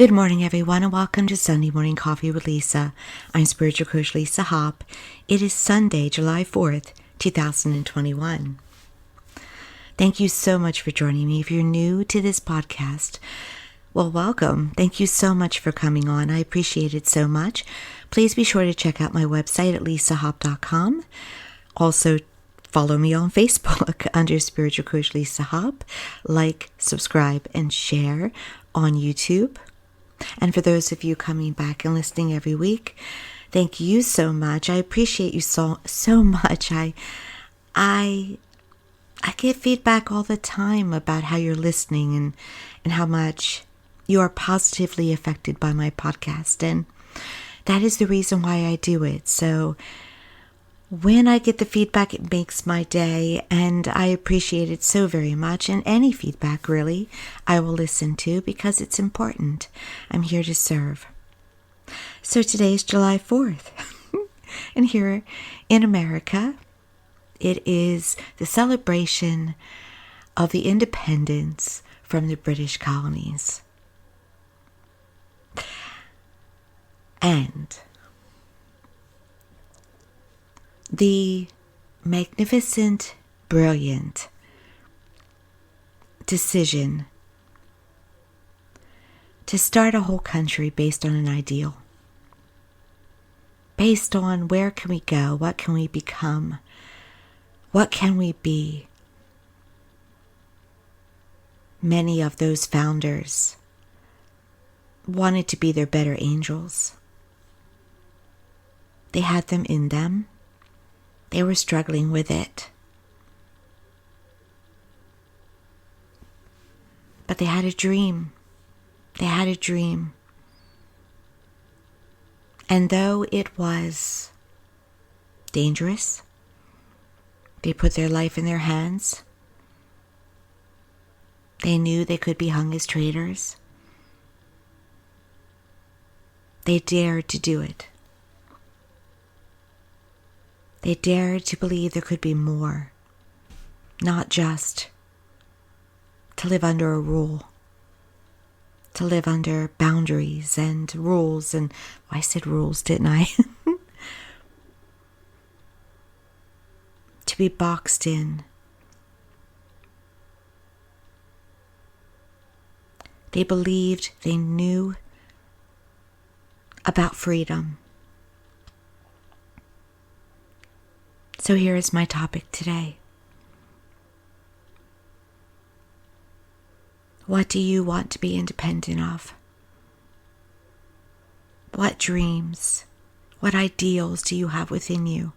Good morning, everyone, and welcome to Sunday Morning Coffee with Lisa. I'm Spiritual Coach Lisa Hopp. It is Sunday, July 4th, 2021. Thank you so much for joining me. If you're new to this podcast, well, welcome. Thank you so much for coming on. I appreciate it so much. Please be sure to check out my website at lisahopp.com. Also, follow me on Facebook under Spiritual Coach Lisa Hopp. Like, subscribe, and share on YouTube. And for those of you coming back and listening every week, thank you so much. I appreciate you so much. I get feedback all the time about how you're listening and how much you are positively affected by my podcast. And that is the reason why I do it. So when I get the feedback, it makes my day, and I appreciate it so very much. And any feedback, really, I will listen to because it's important. I'm here to serve. So today is July 4th, and here in America, it is the celebration of the independence from the British colonies. And the magnificent, brilliant decision to start a whole country based on an ideal, based on where can we go, what can we become, what can we be. Many of those founders wanted to be their better angels. They had them in them. They were struggling with it. But they had a dream. They had a dream. And though it was dangerous, they put their life in their hands. They knew they could be hung as traitors. They dared to do it. They dared to believe there could be more, not just to live under a rule, to live under boundaries and rules. And I said rules, didn't I? To be boxed in. They believed they knew about freedom. So here is my topic today. What do you want to be independent of? What dreams, what ideals do you have within you?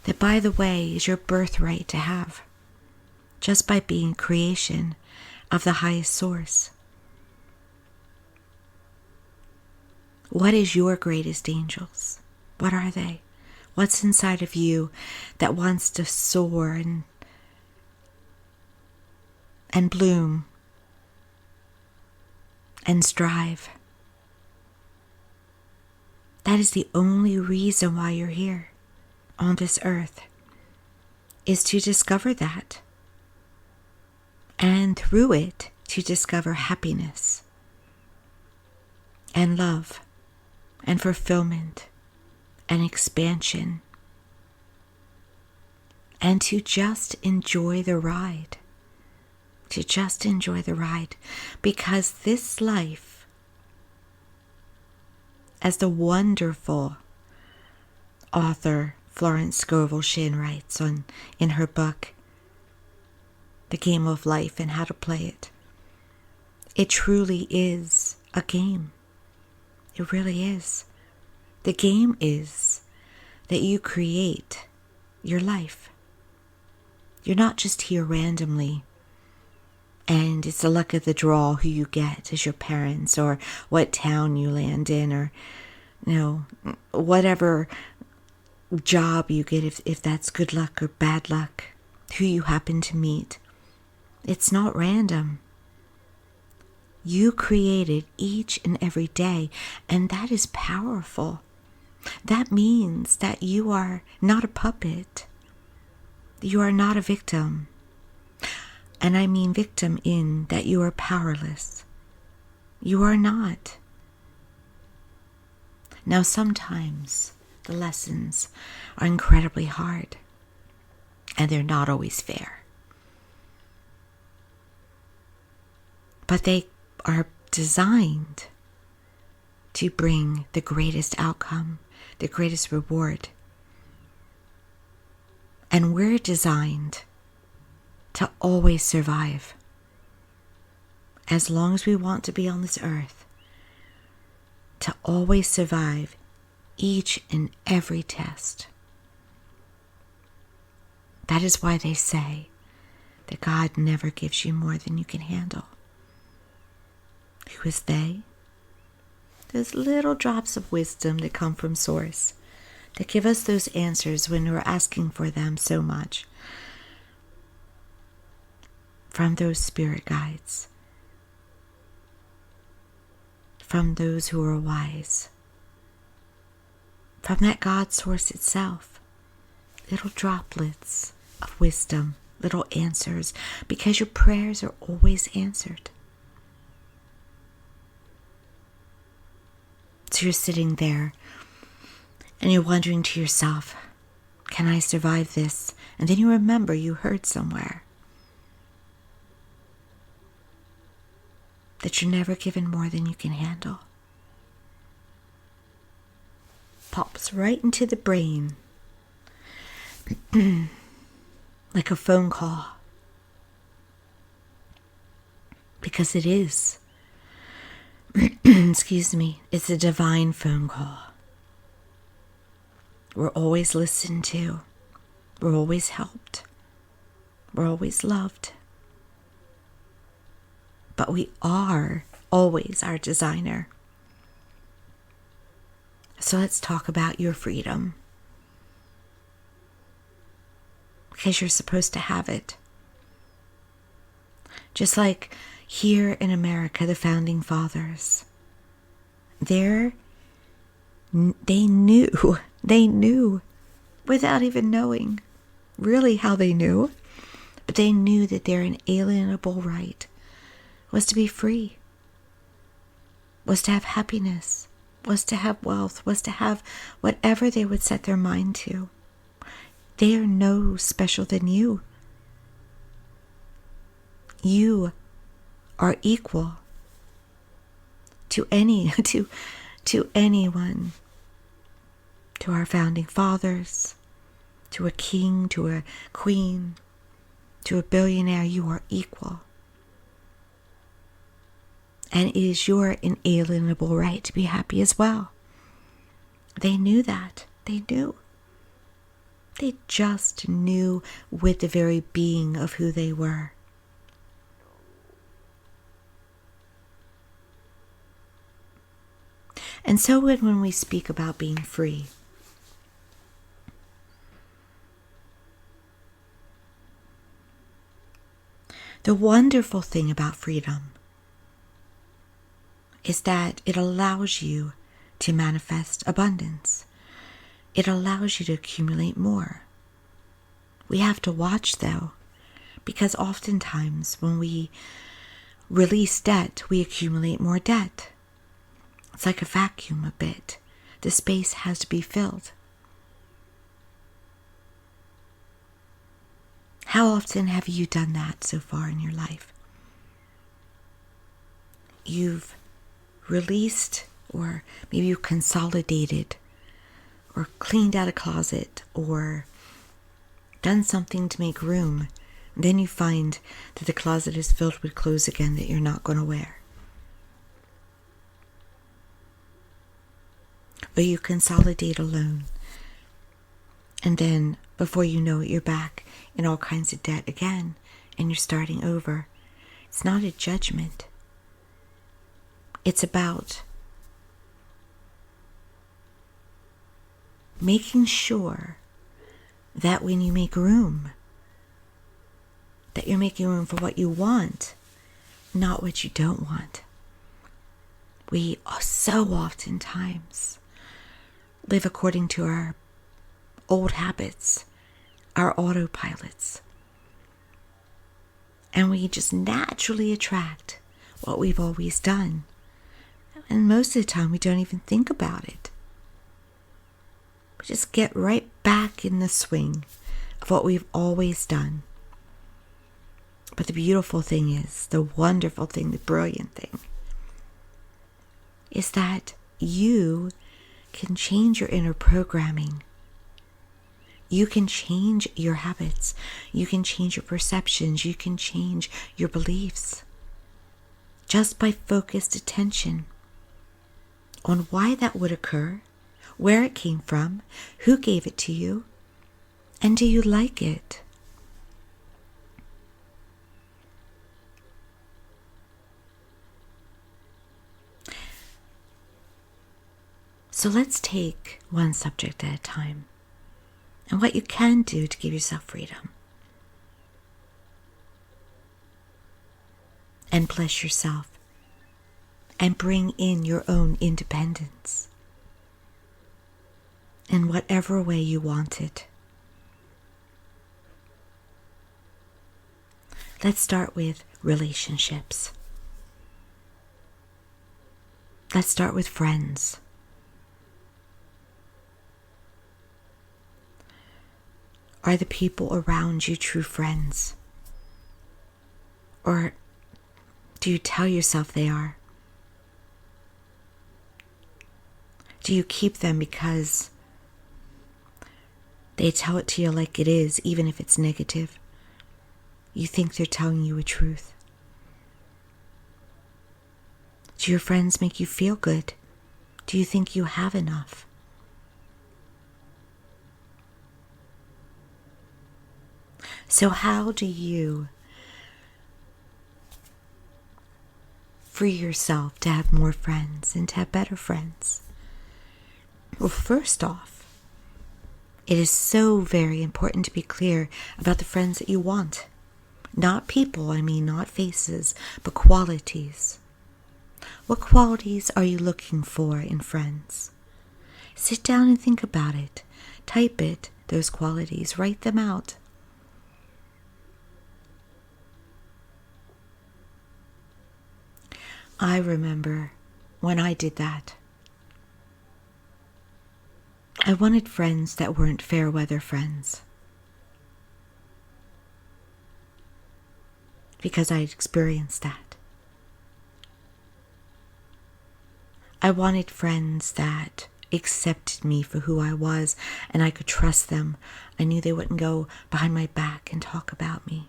That, by the way, is your birthright to have, just by being creation of the highest source. What is your greatest angels? What are they? What's inside of you that wants to soar and bloom and strive? That is the only reason why you're here on this earth, is to discover that. And through it, to discover happiness and love and fulfillment and expansion, and to just enjoy the ride, because this life, as the wonderful author Florence Scovel Shinn writes in her book, The Game of Life and How to Play It, it truly is a game. It really is. The game is that you create your life. You're not just here randomly, and it's the luck of the draw who you get as your parents, or what town you land in, or whatever job you get, if that's good luck or bad luck, who you happen to meet. It's not random. You created each and every day, and that is powerful. That means that you are not a puppet. You are not a victim. And I mean victim in that you are powerless. You are not. Now, sometimes the lessons are incredibly hard, and they're not always fair. But they are designed to bring the greatest outcome, the greatest reward. And we're designed to always survive. As long as we want to be on this earth, to always survive each and every test. That is why they say that God never gives you more than you can handle. Who is they? Those little drops of wisdom that come from Source, that give us those answers when we're asking for them so much. From those spirit guides. From those who are wise. From that God Source itself. Little droplets of wisdom, little answers, because your prayers are always answered. So you're sitting there and you're wondering to yourself, can I survive this? And then you remember you heard somewhere that you're never given more than you can handle. Pops right into the brain like a phone call. Because it is. Excuse me, it's a divine phone call. We're always listened to. We're always helped. We're always loved. But we are always our designer. So let's talk about your freedom. Because you're supposed to have it. Just like here in America, the founding fathers, they knew without even knowing really how they knew, but they knew that their inalienable right was to be free, was to have happiness, was to have wealth, was to have whatever they would set their mind to. They are no special than you. You are equal to anyone, to our founding fathers, to a king, to a queen, to a billionaire. You are equal. And it is your inalienable right to be happy as well. They knew that. They knew. They just knew with the very being of who they were. And so when we speak about being free, the wonderful thing about freedom is that it allows you to manifest abundance. It allows you to accumulate more. We have to watch, though, because oftentimes when we release debt, we accumulate more debt. It's like a vacuum a bit. The space has to be filled. How often have you done that so far in your life? You've released, or maybe you consolidated, or cleaned out a closet, or done something to make room. And then you find that the closet is filled with clothes again that you're not going to wear. Or you consolidate a loan, and then before you know it, you're back in all kinds of debt again, and you're starting over. It's not a judgment. It's about making sure that when you make room, that you're making room for what you want, not what you don't want. We so oftentimes live according to our old habits, our autopilots. And we just naturally attract what we've always done. And most of the time we don't even think about it. We just get right back in the swing of what we've always done. But the beautiful thing is, the wonderful thing, the brilliant thing, is that you can change your inner programming. You can change your habits. You can change your perceptions. You can change your beliefs. Just by focused attention on why that would occur, where it came from, who gave it to you, and do you like it? So let's take one subject at a time and what you can do to give yourself freedom and bless yourself and bring in your own independence in whatever way you want it. Let's start with relationships. Let's start with friends. Are the people around you true friends? Or do you tell yourself they are? Do you keep them because they tell it to you like it is, even if it's negative? You think they're telling you a truth. Do your friends make you feel good? Do you think you have enough? So how do you free yourself to have more friends and to have better friends? Well, first off, it is so very important to be clear about the friends that you want. Not people, not faces, but qualities. What qualities are you looking for in friends? Sit down and think about it. Type it, those qualities, write them out. I remember when I did that. I wanted friends that weren't fair weather friends, because I had experienced that. I wanted friends that accepted me for who I was and I could trust them. I knew they wouldn't go behind my back and talk about me.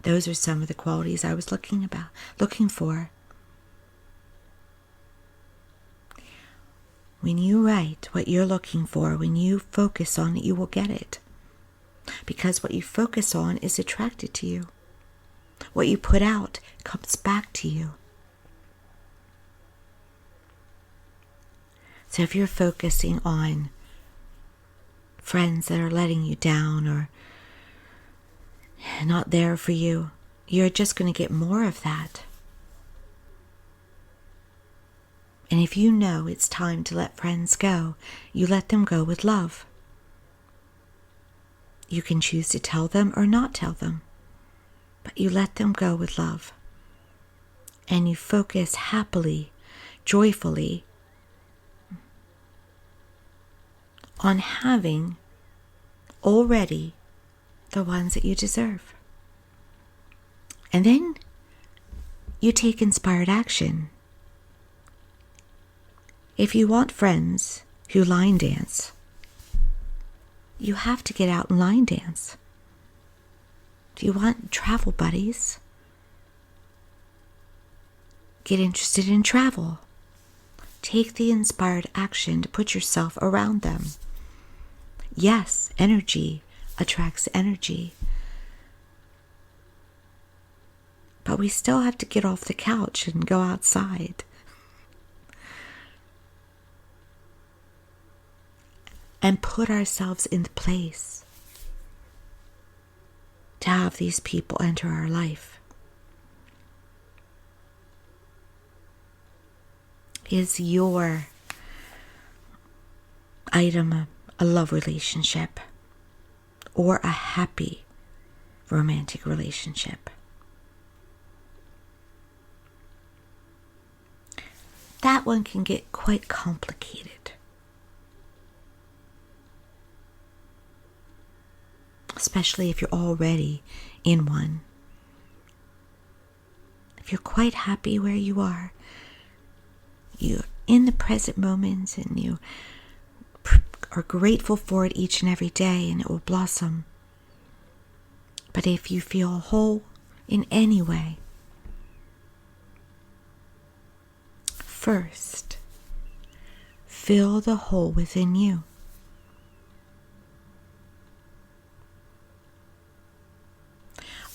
Those are some of the qualities I was looking for. When you write what you're looking for, when you focus on it, you will get it. Because what you focus on is attracted to you. What you put out comes back to you. So if you're focusing on friends that are letting you down or not there for you, you're just going to get more of that. And if you know it's time to let friends go, you let them go with love. You can choose to tell them or not tell them, but you let them go with love. And you focus happily, joyfully on having already the ones that you deserve. And then you take inspired action. If you want friends who line dance, you have to get out and line dance. If you want travel buddies, get interested in travel. Take the inspired action to put yourself around them. Yes, energy attracts energy. But we still have to get off the couch and go outside. And put ourselves in the place to have these people enter our life. Is your item a love relationship or a happy romantic relationship? that one can get quite complicated. Especially if you're already in one. If you're quite happy where you are, you're in the present moment and you are grateful for it each and every day, and it will blossom. But if you feel whole in any way, first, fill the hole within you.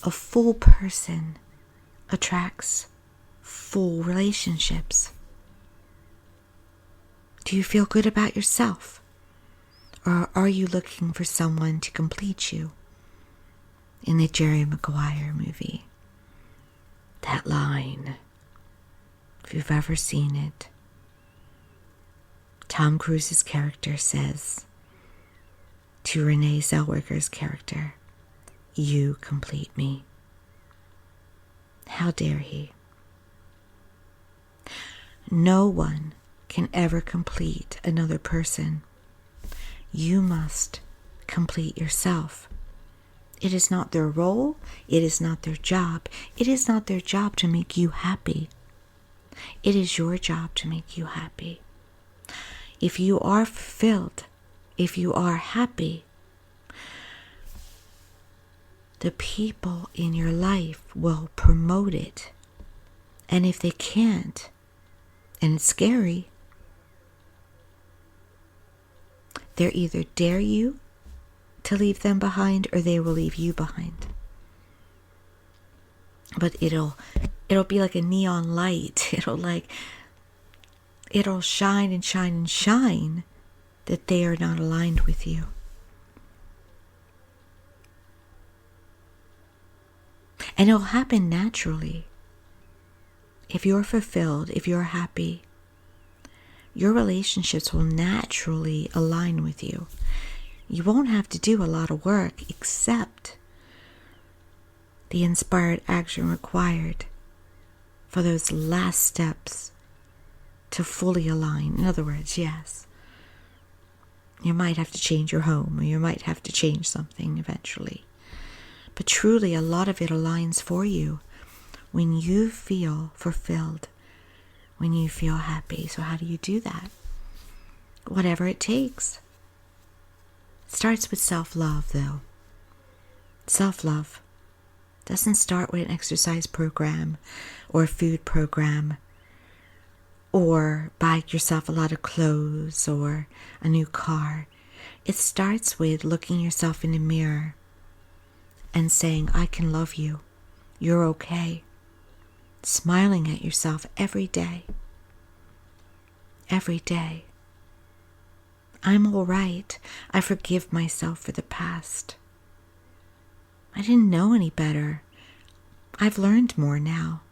A full person attracts full relationships. Do you feel good about yourself? Or are you looking for someone to complete you? In the Jerry Maguire movie, that line, if you've ever seen it, Tom Cruise's character says to Renee Zellweger's character, "You complete me." How dare he? No one can ever complete another person. You must complete yourself. It is not their role. It is not their job. It is not their job to make you happy. It is your job to make you happy. If you are fulfilled, if you are happy, the people in your life will promote it. And if they can't, and it's scary, they'll either dare you to leave them behind, or they will leave you behind. But it'll be like a neon light. It'll shine and shine and shine that they are not aligned with you. And it'll happen naturally. If you're fulfilled, if you're happy, your relationships will naturally align with you. You won't have to do a lot of work except the inspired action required for those last steps to fully align. In other words, yes, you might have to change your home, or you might have to change something eventually. But truly, a lot of it aligns for you when you feel fulfilled, when you feel happy. So how do you do that? Whatever it takes. It starts with self-love, though. Self-love doesn't start with an exercise program or a food program or buy yourself a lot of clothes or a new car. It starts with looking yourself in the mirror and saying, "I can love you. You're okay." Smiling at yourself every day. Every day. I'm all right. I forgive myself for the past. I didn't know any better. I've learned more now.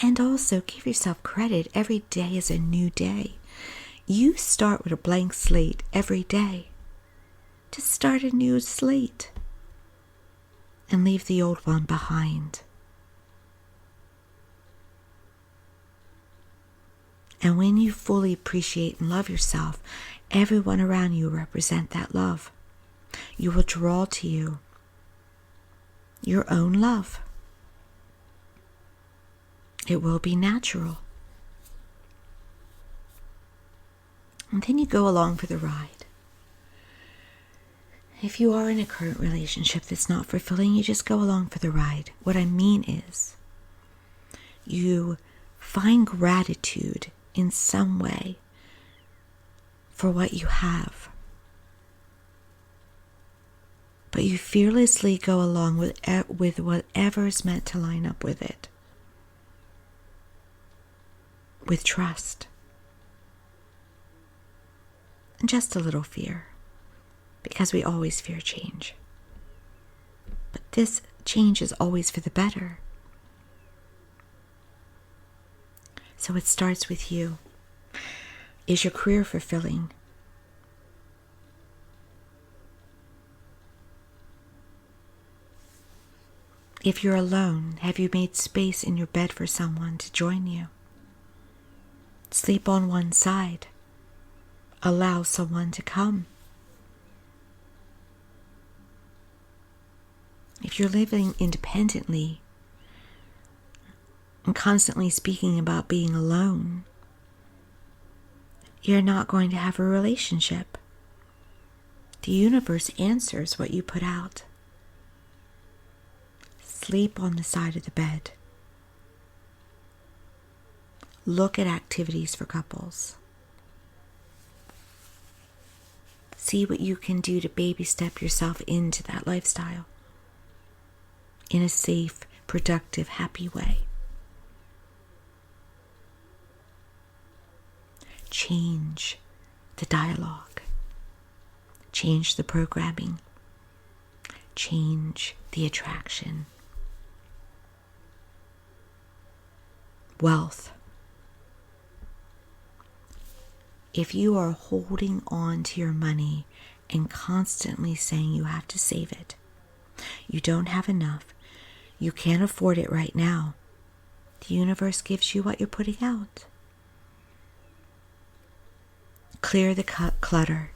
And also give yourself credit. Every day is a new day. You start with a blank slate every day. Just start a new slate and leave the old one behind. And when you fully appreciate and love yourself, everyone around you represent that love. You will draw to you your own love. It will be natural. And then you go along for the ride. If you are in a current relationship that's not fulfilling, you just go along for the ride. What I mean is, you find gratitude in some way for what you have. But you fearlessly go along with whatever is meant to line up with it. With trust. And just a little fear. Because we always fear change. But this change is always for the better. So it starts with you. Is your career fulfilling? If you're alone, have you made space in your bed for someone to join you? Sleep on one side. Allow someone to come. If you're living independently and constantly speaking about being alone, you're not going to have a relationship. The universe answers what you put out. Sleep on the side of the bed. Look at activities for couples. See what you can do to baby step yourself into that lifestyle in a safe, productive, happy way. Change the dialogue. Change the programming. Change the attraction. Wealth. If you are holding on to your money and constantly saying you have to save it, you don't have enough, you can't afford it right now, the universe gives you what you're putting out. Clear the clutter.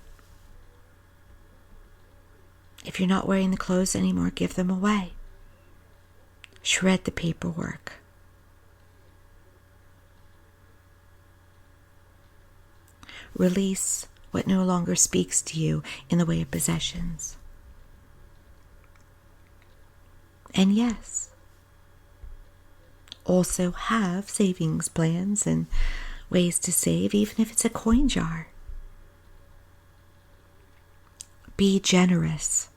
If you're not wearing the clothes anymore, give them away. Shred the paperwork. Release what no longer speaks to you in the way of possessions. And yes, also have savings plans and ways to save, even if it's a coin jar. Be generous.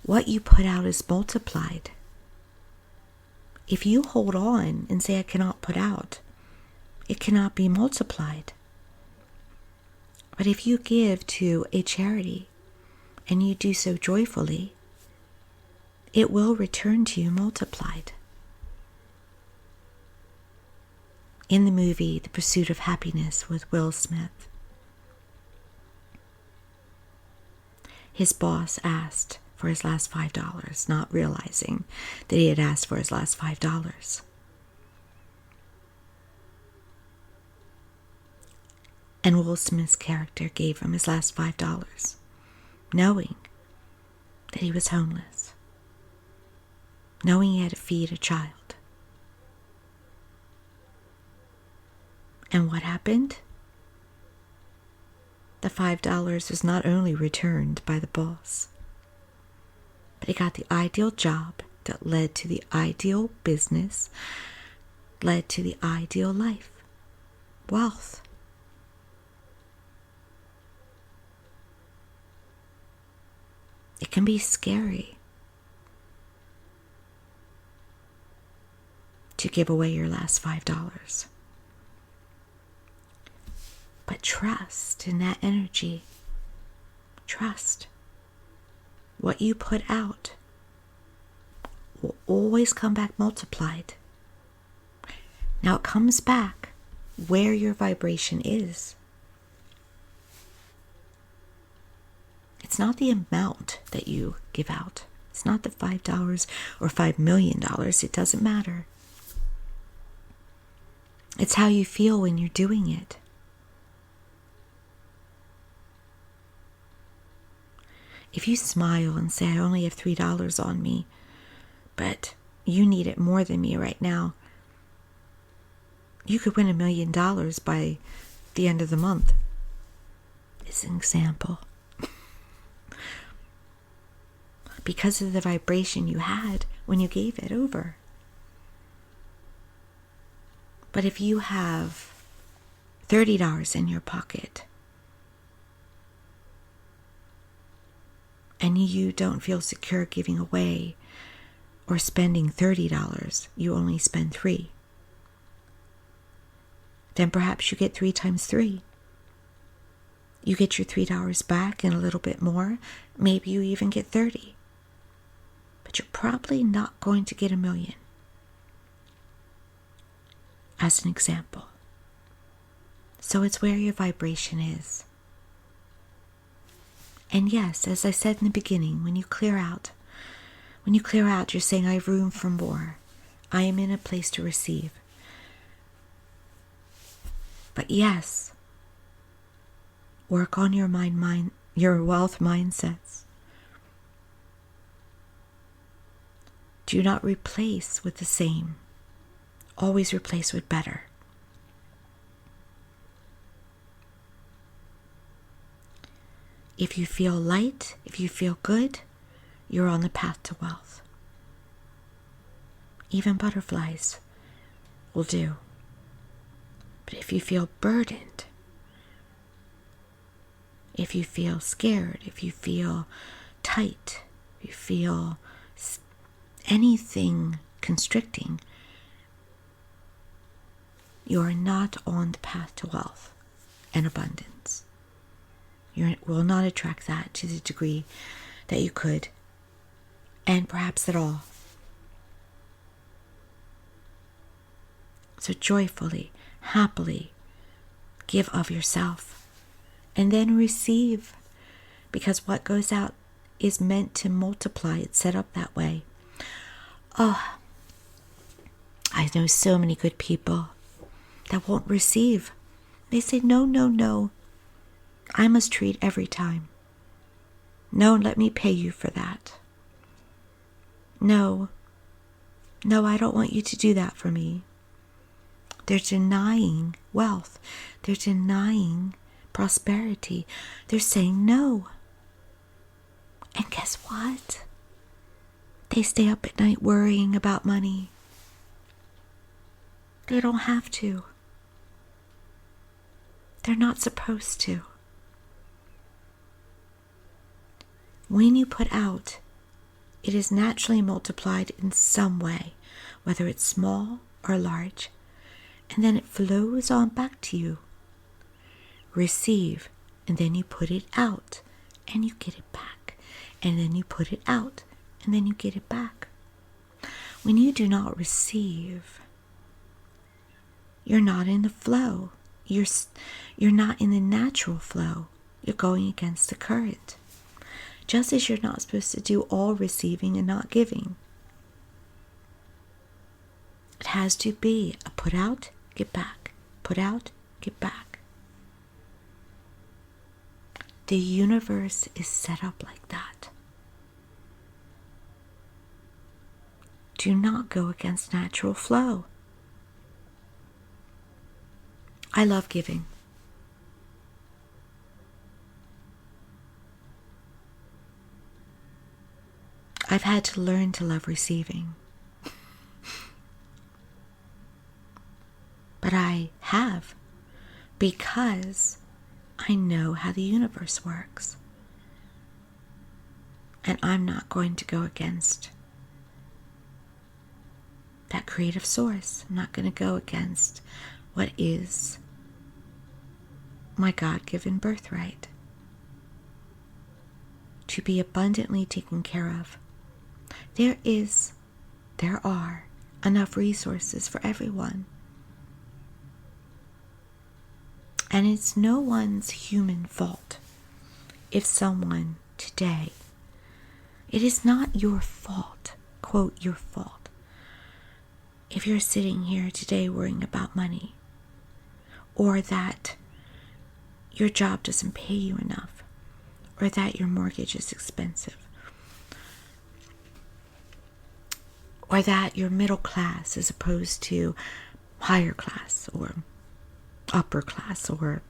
What you put out is multiplied. If you hold on and say, I cannot put out, it cannot be multiplied. But if you give to a charity and you do so joyfully, it will return to you multiplied. In the movie The Pursuit of Happiness with Will Smith, his boss asked for his last $5, not realizing that he had asked for his last $5. And Will Smith's character gave him his last $5, knowing that he was homeless, knowing he had to feed a child. And what happened? The $5 was not only returned by the boss, but he got the ideal job that led to the ideal business, led to the ideal life, wealth. It can be scary to give away your last $5. But trust in that energy. Trust. What you put out will always come back multiplied. Now it comes back where your vibration is. It's not the amount that you give out. It's not the $5 or $5 million. It doesn't matter. It's how you feel when you're doing it. If you smile and say, I only have $3 on me, but you need it more than me right now, you could win $1 million by the end of the month. It's an example. Because of the vibration you had when you gave it over. But if you have $30 in your pocket and you don't feel secure giving away or spending $30, you only spend $3, then perhaps you get 3 times 3. You get your $3 back and a little bit more. Maybe you even get 30. But you're probably not going to get $1 million. As an example. So it's where your vibration is. And yes, as I said in the beginning, when you clear out, you're saying, I have room for more. I am in a place to receive. But yes, work on your your wealth mindsets. Do not replace with the same. Always replace with better. If you feel light, if you feel good, you're on the path to wealth. Even butterflies will do. But if you feel burdened, if you feel scared, if you feel tight, if you feel anything constricting, you are not on the path to wealth and abundance. You will not attract that to the degree that you could, and perhaps at all. So joyfully, happily give of yourself and then receive, because what goes out is meant to multiply. It's set up that way. Oh, I know so many good people that won't receive. They say, no, no, no. I must treat every time. No, let me pay you for that. No, I don't want you to do that for me. They're denying wealth. They're denying prosperity. They're saying no. And guess what? They stay up at night worrying about money. They don't have to. They're not supposed to. When you put out, it is naturally multiplied in some way, whether it's small or large, and then it flows on back to you. Receive, and then you put it out, and you get it back, and then you put it out, and then you get it back. When you do not receive, you're not in the flow. You're not in the natural flow. You're going against the current. Just as you're not supposed to do all receiving and not giving. It has to be a put out, get back. Put out, get back. The universe is set up like that. Do not go against natural flow. I love giving. I've had to learn to love receiving. But I have, because I know how the universe works. And I'm not going to go against that creative source. I'm not going to go against what is my God-given birthright. To be abundantly taken care of. There are enough resources for everyone. And it's no one's human fault if someone today, it is not your fault, quote, your fault, if you're sitting here today worrying about money, or that your job doesn't pay you enough, or that your mortgage is expensive, or that you're middle class as opposed to higher class or upper class or,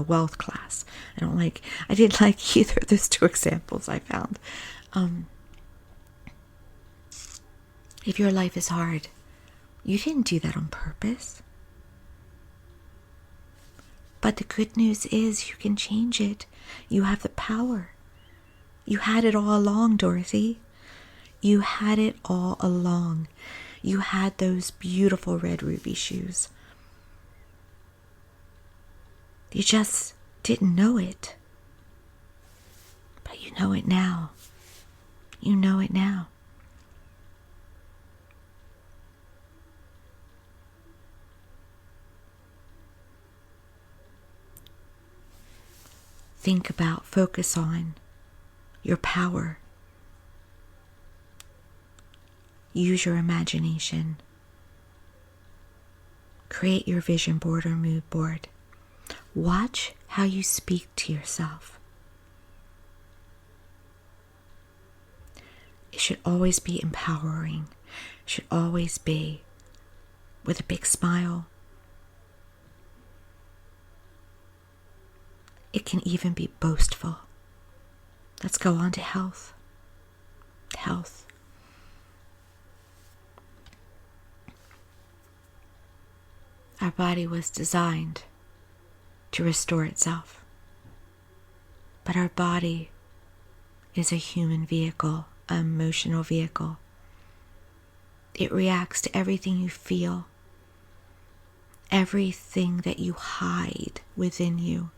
wealth class. I didn't like either of those two examples I found. If your life is hard, you didn't do that on purpose. But the good news is you can change it. You have the power. You had it all along, Dorothy. You had it all along. You had those beautiful red ruby shoes. You just didn't know it. But you know it now. You know it now. Think about, focus on your power. Use your imagination. Create your vision board or mood board. Watch how you speak to yourself. It should always be empowering. It should always be with a big smile. It can even be boastful. Let's go on to health. Health. Our body was designed to restore itself. But our body is a human vehicle, an emotional vehicle. It reacts to everything you feel, everything that you hide within you,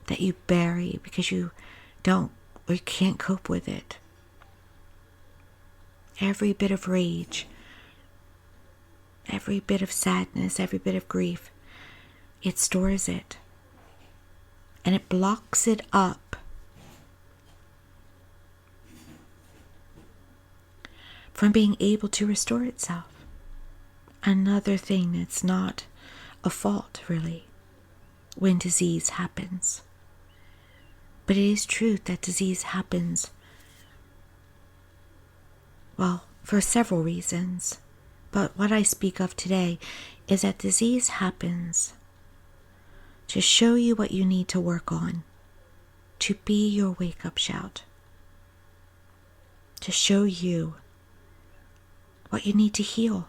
that you bury because you don't or you can't cope with it. Every bit of rage, every bit of sadness, every bit of grief, it stores it. And it blocks it up from being able to restore itself. Another thing that's not a fault, really, when disease happens. But it is true that disease happens, well, for several reasons. But what I speak of today is that disease happens to show you what you need to work on, to be your wake-up shout, to show you what you need to heal.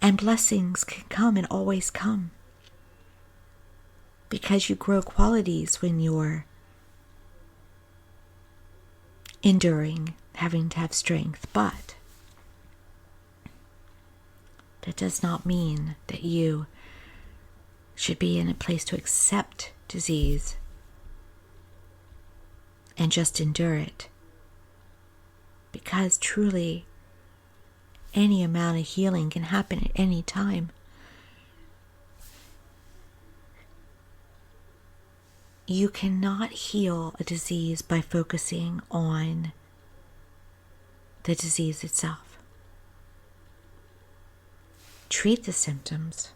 And blessings can come and always come because you grow qualities when you're enduring, having to have strength. But that does not mean that you should be in a place to accept disease and just endure it. Because truly, any amount of healing can happen at any time. You cannot heal a disease by focusing on the disease itself. Treat the symptoms.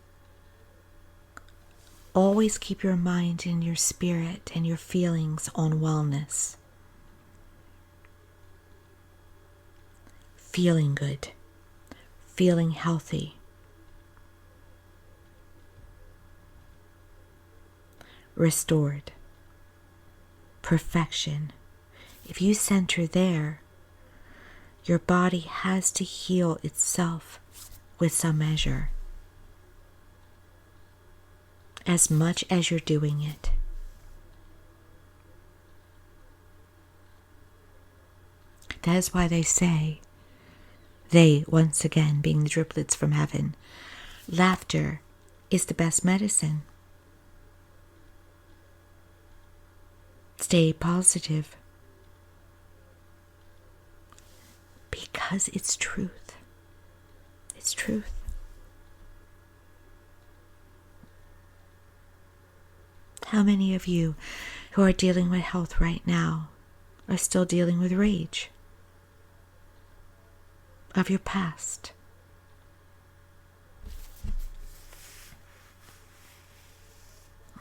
Always keep your mind and your spirit and your feelings on wellness. Feeling good. Feeling healthy. Restored. Perfection. If you center there, your body has to heal itself with some measure, as much as you're doing it. That is why they say, they, once again, being the driplets from heaven, laughter is the best medicine. Stay positive. Because it's truth. It's truth. How many of you who are dealing with health right now are still dealing with rage of your past?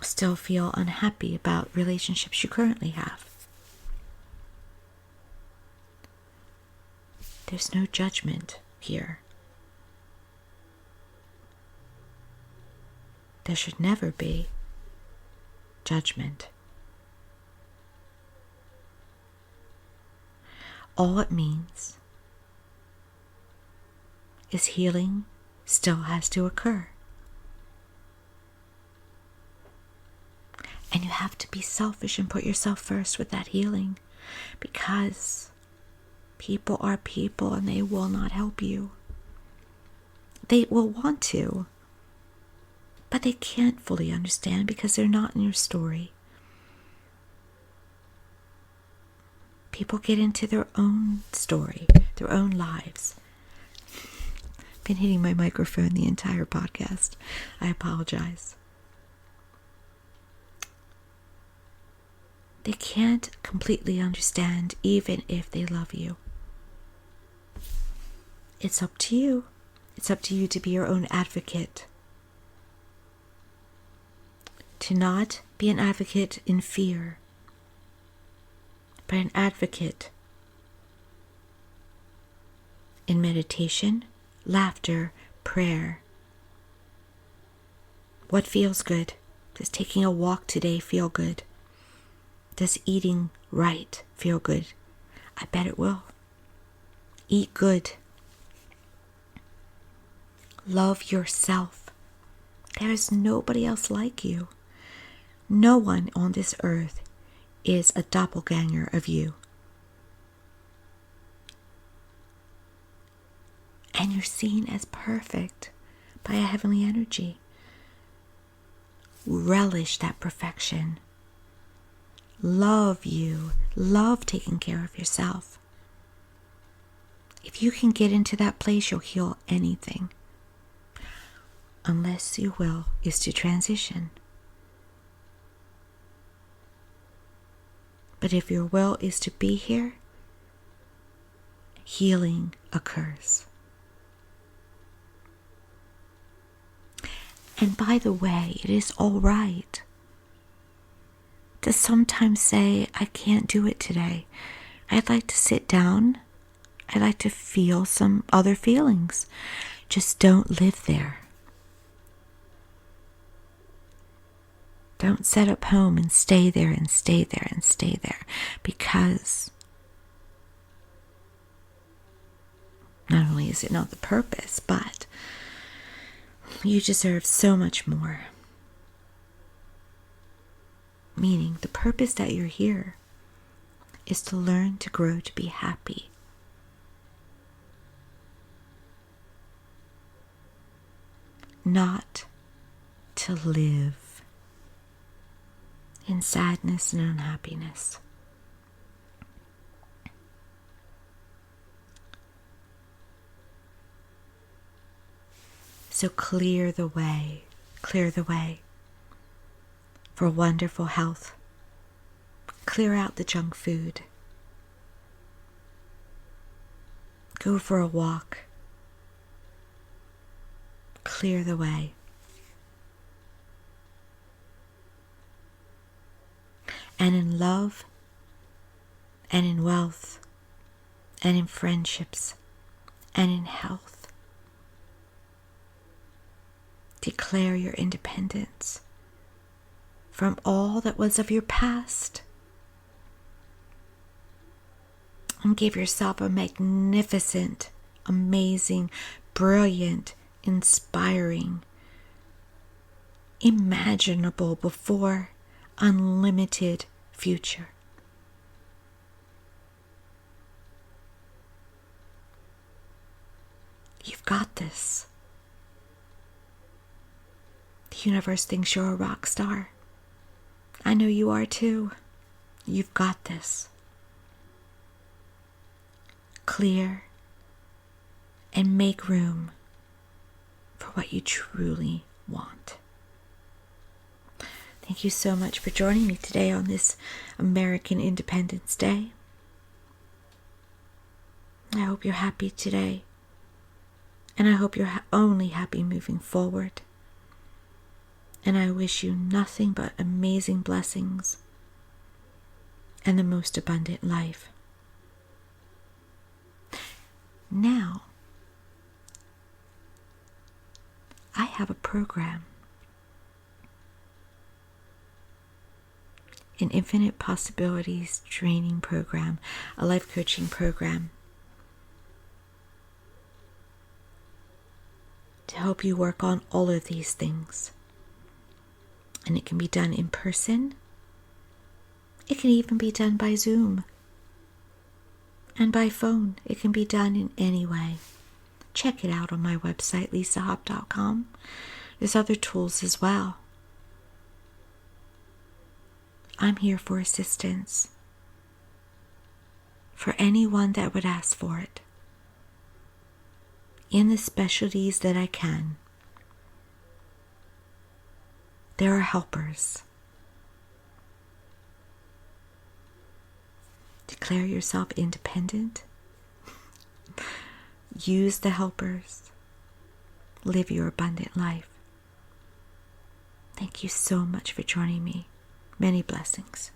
Still feel unhappy about relationships you currently have? There's no judgment here. There should never be judgment. All it means is healing still has to occur. And you have to be selfish and put yourself first with that healing, because people are people and they will not help you. They will want to, but they can't fully understand because they're not in your story. People get into their own story, their own lives. I've been hitting my microphone the entire podcast. I apologize. They can't completely understand even if they love you. It's up to you. It's up to you to be your own advocate. To not be an advocate in fear, but an advocate in meditation, laughter, prayer. What feels good? Does taking a walk today feel good? Does eating right feel good? I bet it will. Eat good. Love yourself. There is nobody else like you. No one on this earth is a doppelganger of you. And you're seen as perfect by a heavenly energy. Relish that perfection. Love you. Love taking care of yourself. If you can get into that place, you'll heal anything. Unless your will is to transition. But if your will is to be here, healing occurs. And by the way, it is all right to sometimes say, I can't do it today. I'd like to sit down. I'd like to feel some other feelings. Just don't live there. Don't set up home and stay there and stay there and stay there, because not only is it not the purpose, but you deserve so much more. Meaning the purpose that you're here is to learn to grow to be happy. Not to live in sadness and unhappiness. So clear the way for wonderful health. Clear out the junk food. Go for a walk. Clear the way. And in love, and in wealth, and in friendships, and in health, declare your independence from all that was of your past, and give yourself a magnificent, amazing, brilliant, inspiring, imaginable before, unlimited future. You've got this. The universe thinks you're a rock star. I know you are too. You've got this. Clear and make room for what you truly want. Thank you so much for joining me today on this American Independence Day. I hope you're happy today. And I hope you're only happy moving forward. And I wish you nothing but amazing blessings and the most abundant life. Now, I have a program, an Infinite Possibilities training program, a life coaching program, to help you work on all of these things. And it can be done in person. It can even be done by Zoom. And by phone. It can be done in any way. Check it out on my website, lisahop.com. There's other tools as well. I'm here for assistance. For anyone that would ask for it. In the specialties that I can. There are helpers. Declare yourself independent. Use the helpers. live your abundant life. Thank you so much for joining me. Many blessings.